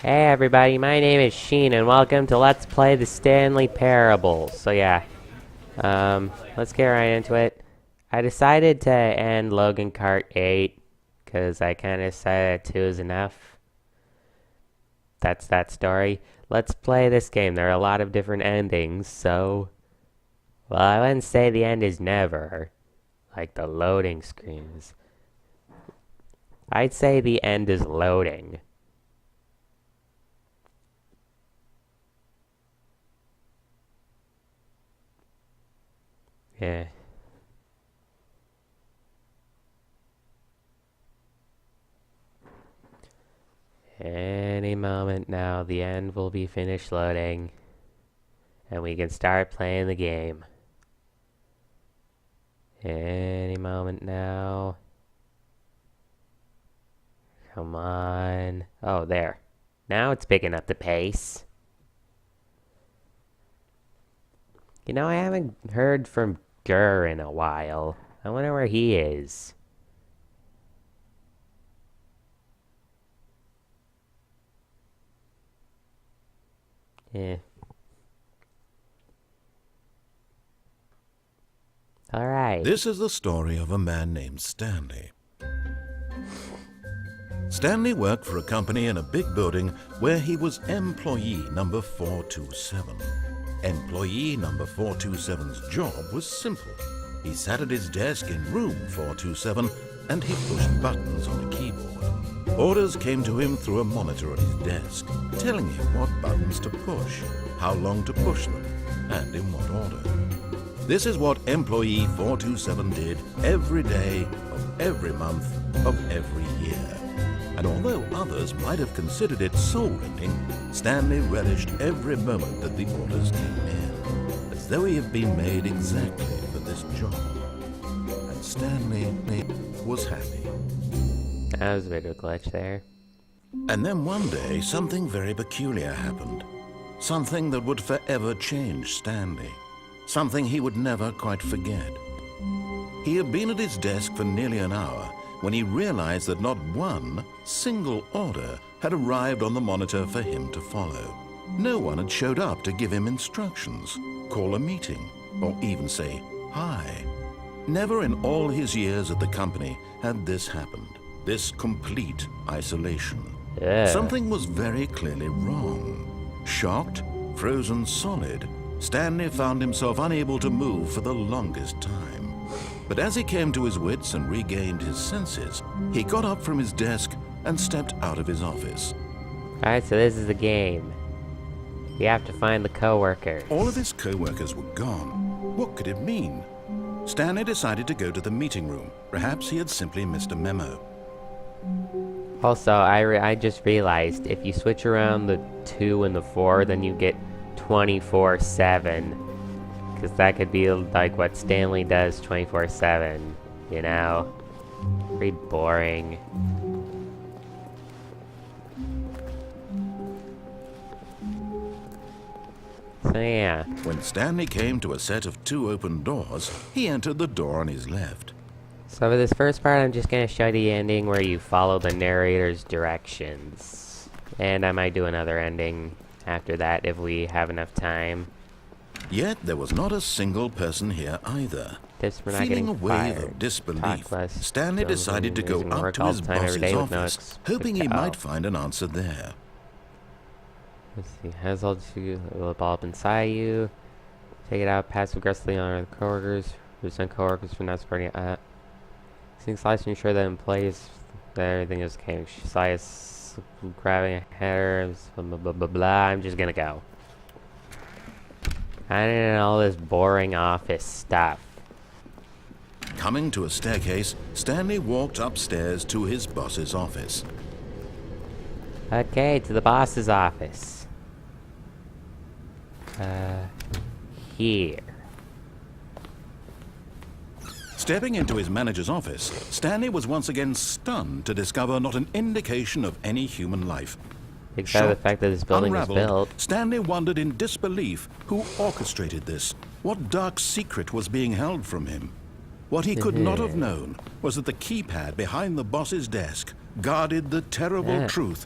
Hey everybody, my name is Sheen and welcome to Let's Play the Stanley Parables. So yeah, let's get right into it. I decided to end Logan Cart 8 because I kind of decided 2 is enough. That's that story. Let's play this game. There are a lot of different endings, so... Well, I wouldn't say the end is never, like the loading screens. I'd say the end is loading. Yeah. Any moment now, the end will be finished loading, and we can start playing the game. Any moment now. Come on. Oh, there. Now it's picking up the pace. You know, I haven't heard from Gurr in a while. I wonder where he is. Yeah. Alright. This is the story of a man named Stanley. Stanley worked for a company in a big building where he was employee number 427. Employee number 427's job was simple. He sat at his desk in room 427 and he pushed buttons on a keyboard. Orders came to him through a monitor at his desk, telling him what buttons to push, how long to push them, and in what order. This is what employee 427 did every day of every month of every year. And although others might have considered it soul-rending, Stanley relished every moment that the orders came in, as though he had been made exactly for this job. And Stanley was happy. That was a bit of a glitch there. And then one day, something very peculiar happened. Something that would forever change Stanley. Something he would never quite forget. He had been at his desk for nearly an hour when he realized that not one single order had arrived on the monitor for him to follow. No one had showed up to give him instructions, call a meeting, or even say hi. Never in all his years at the company had this happened. This complete isolation. Yeah. Something was very clearly wrong. Shocked, frozen solid, Stanley found himself unable to move for the longest time. But as he came to his wits and regained his senses, he got up from his desk and stepped out of his office. Alright, so this is the game. We have to find the co-workers. All of his co-workers were gone. What could it mean? Stanley decided to go to the meeting room. Perhaps he had simply missed a memo. Also, I just realized if you switch around the 2 and the 4, then you get 24/7. Because that could be like what Stanley does 24/7, you know? Pretty boring. So yeah. When Stanley came to a set of 2 open doors, he entered the door on his left. So for this first part, I'm just going to show you the ending where you follow the narrator's directions. And I might do another ending after that if we have enough time. Yet there was not a single person here either. Feeling a wave of disbelief, Stanley decided to go up to his boss's office, hoping he might find an answer there. Let's see, has all to the ball up inside you. Take it out, pass aggressively on other coworkers. Resent coworkers for not supporting it. Seeing slice to ensure that employees that everything is okay. Slice grabbing a header, blah blah blah blah. I'm just gonna go. I didn't know all this boring office stuff. Coming to a staircase, Stanley walked upstairs to his boss's office. Okay, to the boss's office. Here. Stepping into his manager's office, Stanley was once again stunned to discover not an indication of any human life. Except the fact that this building is built. Stanley wondered in disbelief who orchestrated this. What dark secret was being held from him? What he could not have known was that the keypad behind the boss's desk guarded the terrible truth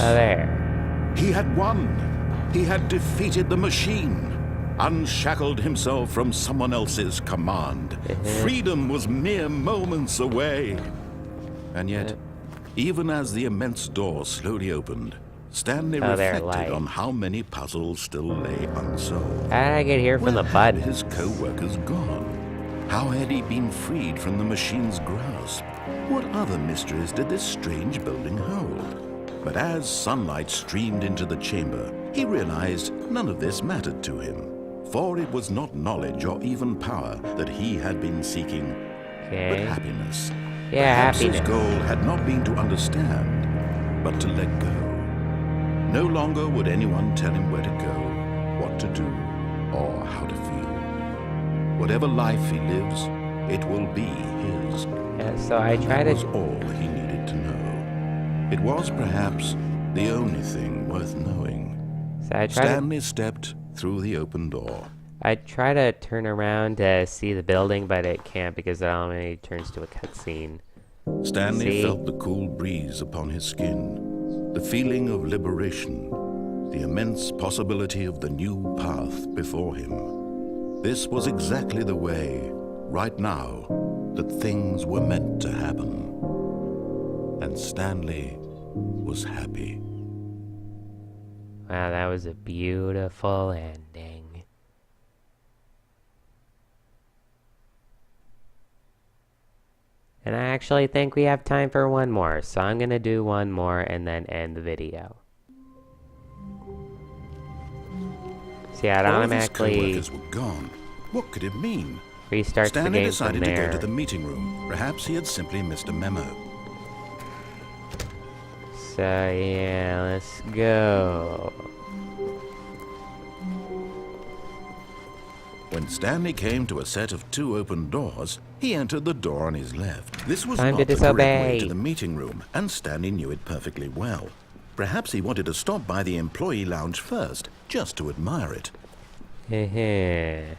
Oh, there. He had won. He had defeated the machine, unshackled himself from someone else's command. Freedom was mere moments away. And yet, even as the immense door slowly opened, Stanley reflected on how many puzzles still lay unsolved. How did I get here from the button? Where had his co-workers gone? How had he been freed from the machine's grasp? What other mysteries did this strange building hold? But as sunlight streamed into the chamber, he realized none of this mattered to him, for it was not knowledge or even power that he had been seeking, but happiness. Yeah, Perhaps happiness. his goal had not been to understand, but to let go. No longer would anyone tell him where to go, what to do, or how to feel. Whatever life he lives, it will be his. Yeah, so I tried That was all he needed to know. It was perhaps the only thing worth knowing. Stanley stepped through the open door. I try to turn around to see the building, but it can't because it only turns to a cutscene. Stanley felt the cool breeze upon his skin, the feeling of liberation, the immense possibility of the new path before him. This was exactly the way, right now, that things were meant to happen. And Stanley was happy. Wow, that was a beautiful ending. And I actually think we have time for one more, so I'm gonna do one more and then end the video. So yeah, it automatically all of his co-workers were gone. What could it mean? restarts Stanley the game decided from to there. go to the meeting room. Perhaps he had simply missed a memo. So yeah, let's go. When Stanley came to a set of 2 open doors, he entered the door on his left. This was Time not to the correct way disobey. to the meeting room, and Stanley knew it perfectly well. Perhaps he wanted to stop by the employee lounge first, just to admire it. Hehe.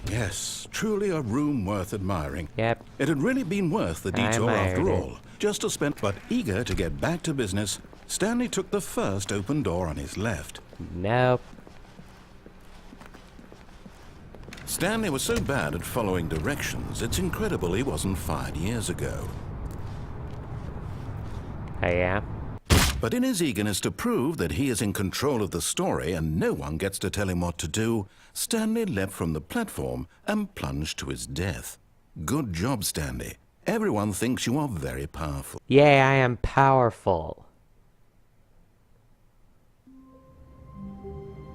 Yes, truly a room worth admiring. Yep. It had really been worth the detour after admired all. Just to spend, but eager to get back to business, Stanley took the first open door on his left. Nope. Stanley was so bad at following directions, it's incredible he wasn't fired years ago. Oh yeah? But in his eagerness to prove that he is in control of the story and no one gets to tell him what to do, Stanley leapt from the platform and plunged to his death. Good job, Stanley. Everyone thinks you are very powerful. Yay, I am powerful.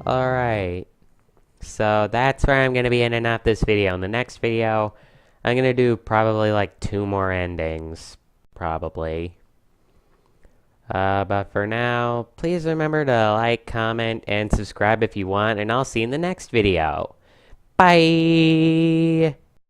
Alright. So that's where I'm going to be ending up this video. In the next video, I'm going to do probably like 2 more endings. Probably. But for now, please remember to like, comment, and subscribe if you want. And I'll see you in the next video. Bye!